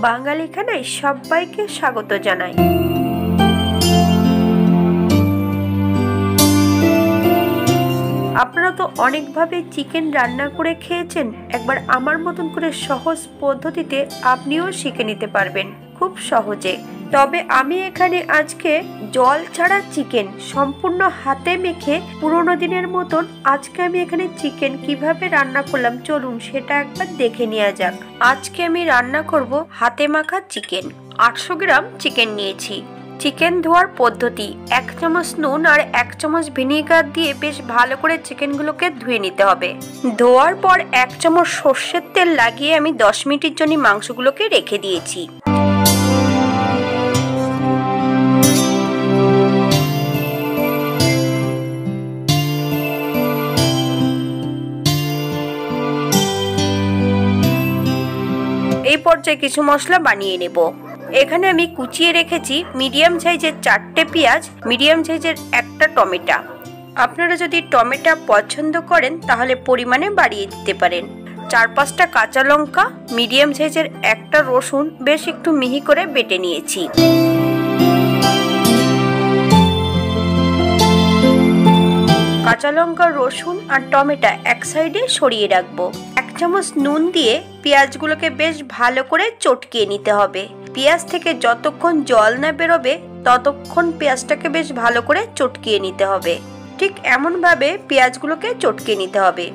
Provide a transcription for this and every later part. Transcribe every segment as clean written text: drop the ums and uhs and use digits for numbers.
বাঙালি খানায় সবাইকে স্বাগত জানাই। আপনারা তো অনেকভাবে চিকেন রান্না করে খেয়েছেন, একবার আমার মতন করে সহজ পদ্ধতিতে আপনিও শিখে নিতে পারবেন খুব সহজে। তবে আমি এখানে আজকে জল ছাড়া চিকেন সম্পূর্ণ হাতে মেখে পুরোনো দিনের মতন আজকে আমি এখানে চিকেন কিভাবে রান্না করলাম চলুন সেটা একবার দেখে নেওয়া যাক। আজকে আমি রান্না করব হাতে মাখা চিকেন। 800 গ্রাম চিকেন নিয়েছি। চিকেন ধোয়ার পদ্ধতি: 1 চামচ নুন আর 1 চামচ ভিনেগার দিয়ে বেশ ভালো করে চিকেনগুলোকে ধুয়ে নিতে হবে। ধোয়ার পর 1 চামচ সর্ষের তেল লাগিয়ে আমি 10 মিনিটের জন্য মাংসগুলোকে রেখে দিয়েছি। এই পর্যায়ে কিছু মশলা বানিয়ে নেব। এখানে আমি কুচিয়ে রেখেছি মিডিয়াম সাইজের 4টে পেঁয়াজ, মিডিয়াম সাইজের 1টা টমেটো। আপনারা যদি টমেটো পছন্দ করেন তাহলে পরিমাণে বাড়িয়ে দিতে পারেন। 4-5টা কাঁচা লঙ্কা, মিডিয়াম সাইজের 1টা রসুন বেশ একটু মিহি করে বেটে নিয়েছি। কাঁচা লঙ্কা, রসুন আর টমেটো এক সাইডে সরিয়ে রাখবো। 1 চামচ নুন দিয়ে পেঁয়াজগুলোকে বেশ ভালো করে চটকিয়ে নিতে হবে। পেঁয়াজ থেকে যতক্ষণ জল না বেরোবে ততক্ষণ পেঁয়াজটাকে বেশ ভালো করে চটকিয়ে নিতে হবে। ঠিক এমন ভাবে পেঁয়াজগুলোকে চটকিয়ে নিতে হবে।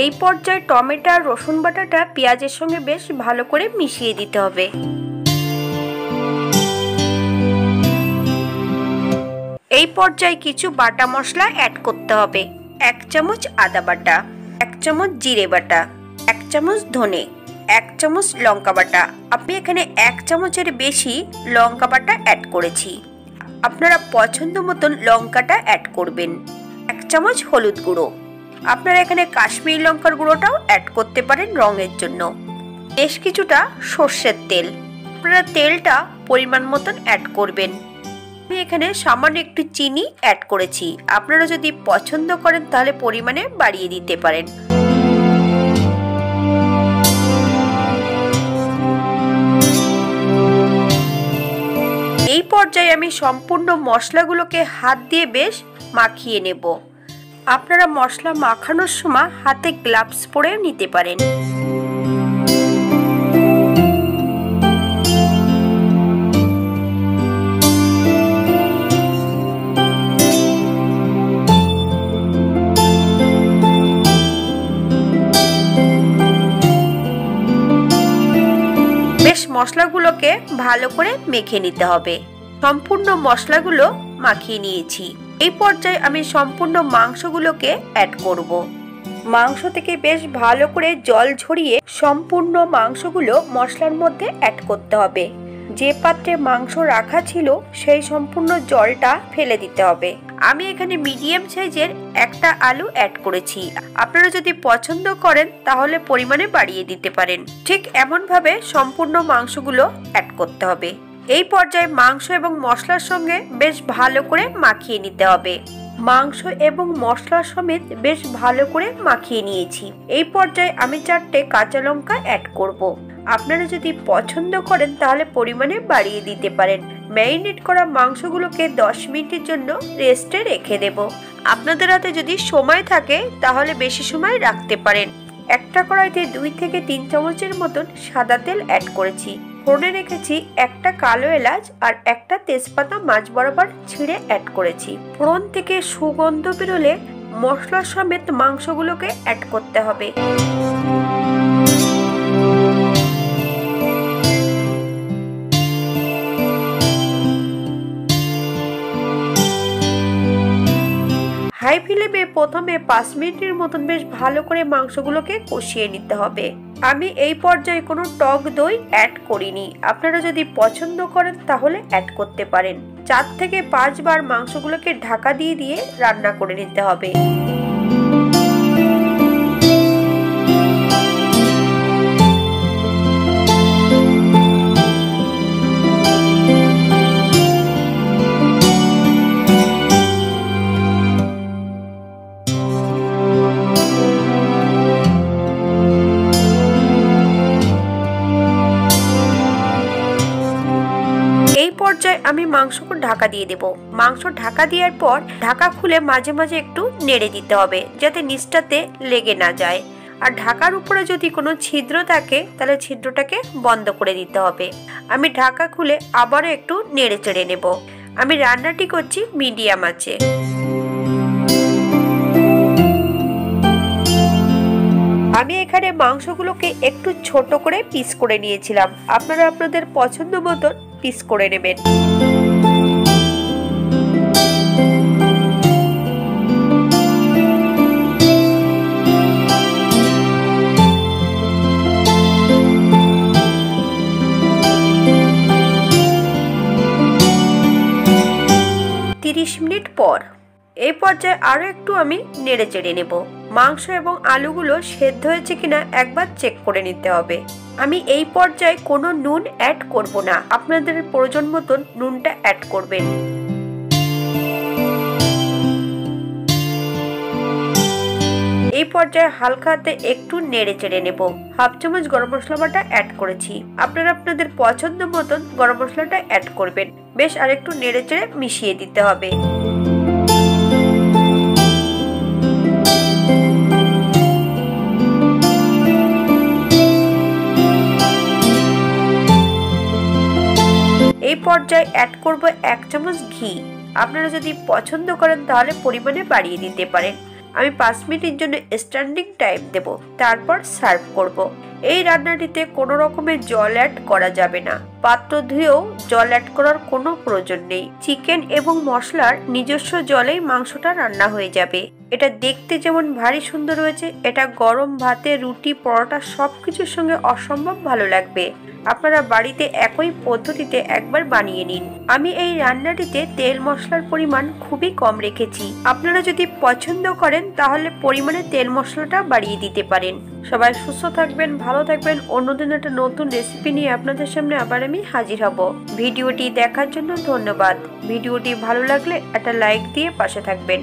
এই পর্যায়ে টমেটো আর রসুন বাটাটা পেঁয়াজের সঙ্গে বেশ ভালো করে মিশিয়ে দিতে হবে। এই পর্যায়ে কিছু বাটা মশলা অ্যাড করতে হবে। 1 চামচ আদা বাটা, 1 চামচ জিরে বাটা, 1 চামচ ধনে, 1 চামচ লঙ্কা বাটা। আমি এখানে 1 চামচের বেশি লঙ্কা বাটা অ্যাড করেছি। আপনারা পছন্দ মতন লঙ্কাটা অ্যাড করবেন। 1 চামচ হলুদ গুঁড়ো। আপনারা এখানে কাশ্মীরি লঙ্কার গুঁড়োটাও অ্যাড করতে পারেন রঙের জন্য। বেশ কিছুটা সর্ষের তেল। আপনারা তেলটা পরিমাণ মতন অ্যাড করবেন। আমি এখানে সামান্য একটু চিনি অ্যাড করেছি। আপনারা যদি পছন্দ করেন তাহলে পরিমাণে বাড়িয়ে দিতে পারেন। এই পর্যায়ে আমি সম্পূর্ণ মশলাগুলোকে হাত দিয়ে বেশ মাখিয়ে নেব। আপনারা মশলা মাখানোর সময় হাতে গ্লাভস পরে নিতে পারেন। বেশ মশলাগুলোকে ভালো করে মেখে নিতে হবে। সম্পূর্ণ মশলাগুলো মাখিয়ে নিয়েছি। এই পর্যায়ে আমি সম্পূর্ণ মাংসগুলোকে অ্যাড করব। মাংস থেকে বেশ ভালো করে জল ঝরিয়ে সম্পূর্ণ মাংসগুলো মশলার মধ্যে অ্যাড করতে হবে। যে পাত্রে মাংস রাখা ছিল সেই সম্পূর্ণ জলটা ফেলে দিতে হবে। আমি এখানে মিডিয়াম সাইজের 1টা আলু অ্যাড করেছি। আপনারা যদি পছন্দ করেন তাহলে পরিমাণে বাড়িয়ে দিতে পারেন। ঠিক এমন ভাবে সম্পূর্ণ মাংসগুলো অ্যাড করতে হবে। এই পর্যায়ে মাংস এবং মশলার সঙ্গে বেশ ভালো করে মাখিয়ে নিতে হবে। মাংস এবং মশলা সমেত বেশ ভালো করে মাখিয়ে নিয়েছি। এই পর্যায়ে আমি 4টে কাঁচা লঙ্কা অ্যাড করব। আপনারা যদি পছন্দ করেন তাহলে পরিমাণে বাড়িয়ে দিতে পারেন। ম্যারিনেট করা মাংসগুলোকে 10 মিনিটের জন্য রেস্টে রেখে দেব। আপনাদের হাতে যদি সময় থাকে তাহলে বেশি সময় রাখতে পারেন। একটা কড়াইতে 2 থেকে 3 চামচের মতন সাদা তেল অ্যাড করেছি। ফোড়নে রেখেছি 1টা কালো এলাচ আর 1টা তেজপাতা মাঝ বরাবর ছিঁড়ে অ্যাড করেছি। ফোড়ন থেকে সুগন্ধ বেরোলে মশলা সমেত মাংসগুলোকে অ্যাড করতে হবে। হাই ফ্লেমে প্রথমে 5 মিনিটের মতন বেশ ভালো করে মাংসগুলোকে কষিয়ে নিতে হবে। আমি এই পর্যায়ে কোনো টক দই অ্যাড করিনি। আপনারা যদি পছন্দ করেন তাহলে অ্যাড করতে পারেন। 4 থেকে 5 বার মাংসগুলোকে ঢাকা দিয়ে দিয়ে রান্না করে নিতে হবে। পর্যায়ে আমি মাংসকে ঢাকা দিয়ে দেব। মাংস ঢাকা দেওয়ার পর ঢাকা খুলে মাঝে মাঝে একটু নেড়ে দিতে হবে যাতে নিচটাতে লেগে না যায়। আর ঢাকার উপরে যদি কোনো ছিদ্র থাকে তাহলে ছিদ্রটাকে বন্ধ করে দিতে হবে। আমি ঢাকা খুলে আবারও একটু নেড়ে চেড়ে নেব। আমি রান্নাটি করছি মিডিয়াম আঁচে। আমি এখানে মাংসগুলোকে একটু ছোট করে পিস করে নিয়েছিলাম। আপনারা আপনাদের পছন্দ মতন পিস করে নেবেন। মিনিট পর এই পর্যায়ে আরো একটু আমি নেড়ে চেড়ে নেব। মাংস এবং আলুগুলো সেদ্ধ হয়েছে কিনা একবার চেক করে নিতে হবে। আমি এই পর্যায়ে কোনো নুন অ্যাড করব না, আপনাদের প্রয়োজন মতন নুনটা অ্যাড করবেন। এই পর্যায়ে হালকা হাতে একটু নেড়ে চেড়ে নেব। হাফ চামচ গরম মশলা বাটা অ্যাড করেছি, আপনারা আপনাদের পছন্দ মতন গরম মশলাটা অ্যাড করবেন। বেশ আরেকটু নেড়ে চেড়ে মিশিয়ে দিতে হবে। এই পর্যায়ে অ্যাড করব 1 চামচ ঘি। আপনারা যদি পছন্দ করেন তাহলে পরিমাণে বাড়িয়ে দিতে পারেন। আমি 5 মিনিটের জন্য স্ট্যান্ডিং টাইম দেব, তারপর সার্ভ করব। এই রান্নাটিতে কোনো রকমের জল অ্যাড করা যাবে না, পাত্র ধুয়েও জল অ্যাড করার কোনো প্রয়োজন নেই। চিকেন এবং মশলার নিজস্ব জলেই মাংসটা রান্না হয়ে যাবে। এটা দেখতে যেমন ভারী সুন্দর হয়েছে, এটা গরম ভাতে, রুটি, পরোটা সবকিছুর সঙ্গে অসম্ভব ভালো লাগবে। আপনারা বাড়িতে একই পদ্ধতিতে একবার বানিয়ে নিন। আমি এই রান্নাটিতে তেল মশলার পরিমাণ খুবই কম রেখেছি। আপনারা যদি পছন্দ করেন তাহলে পরিমাণে তেল মশলাটা বাড়িয়ে দিতে পারেন। সবাই সুস্থ থাকবেন, ভালো থাকবেন। অন্যদিন একটা নতুন রেসিপি নিয়ে আপনাদের সামনে আবার আমি হাজির হব। ভিডিওটি দেখার জন্য ধন্যবাদ। ভিডিওটি ভালো লাগলে একটা লাইক দিয়ে পাশে থাকবেন।